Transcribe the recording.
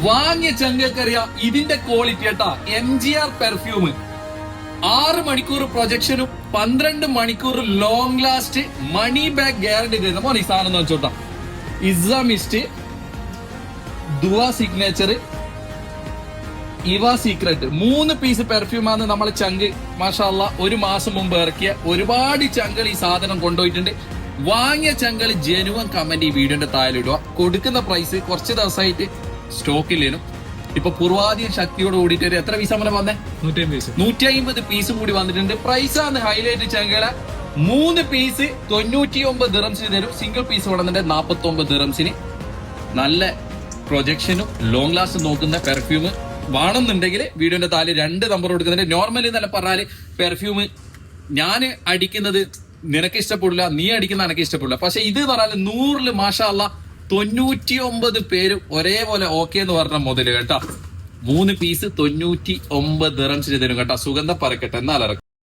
വാങ്ങിയ ചങ്കക്കറിയാ ഇതിന്റെ ക്വാളിറ്റി കേട്ടാ. MGR പെർഫ്യൂം 6 മണിക്കൂർ പ്രൊജക്ഷനും 12 മണിക്കൂർ long last money back guarantee തരുന്ന മോനെ ഈ സാധനം വെച്ചോട്ടാ. ഇസ മിസ്റ്റ്, ദുവ സിഗ്നേച്ചർ, ഇവ സീക്രട്ട് 3 പീസ് പെർഫ്യൂമാണ് നമ്മളെ ചങ്ക് മാഷാ അല്ലാഹ് 1 മാസം മുമ്പ് ഇറക്കിയ. ഒരുപാട് ചങ്കൾ ഈ സാധനം കൊണ്ടുപോയിട്ടുണ്ട്. വാങ്ങിയ ചങ്കൾ ജെനുവൻ കമന്റ് ഈ വീഡിയോന്റെ താഴെ ഇടുക. കൊടുക്കുന്ന പ്രൈസ് കുറച്ച് ദിവസമായിട്ട് സ്റ്റോക്കില്ലേനും. ഇപ്പൊ പൂർവാധികം ശക്തിയോട് കൂടിയിട്ട് എത്ര പീസ് നമ്മളെ വന്നേ? 150 പീസ് കൂടി വന്നിട്ടുണ്ട്. പ്രൈസാണ് ഹൈലൈറ്റ് ചങ്കളെ. 3 പീസ് 99 ദിറംസിന് തരും. സിംഗിൾ പീസ് വേണമെന്നുണ്ട് 49 ദിറംസിന്. നല്ല പ്രൊജക്ഷനും ലോങ് ലാസ്റ്റ് നോക്കുന്ന പെർഫ്യൂം വേണമെന്നുണ്ടെങ്കിൽ വീഡിയോന്റെ താഴെ 2 നമ്പർ കൊടുക്കുന്നുണ്ട്. നോർമലി എന്നല്ല പറഞ്ഞാല് പെർഫ്യൂം ഞാൻ അടിക്കുന്നത് നിനക്ക് ഇഷ്ടപ്പെടില്ല, നീ അടിക്കുന്ന എനിക്ക് ഇഷ്ടപ്പെടില്ല. പക്ഷെ ഇത് പറഞ്ഞാല് 100 മാഷാ അല്ലാഹ് 99 പേരും ഒരേപോലെ ഓക്കെ എന്ന് പറഞ്ഞ മുതല് കേട്ടാ. 3 പീസ് 99 ദിറംസിന് തരും കേട്ടാ. സുഗന്ധം പറക്കട്ടെ എന്നാലിറക്കും.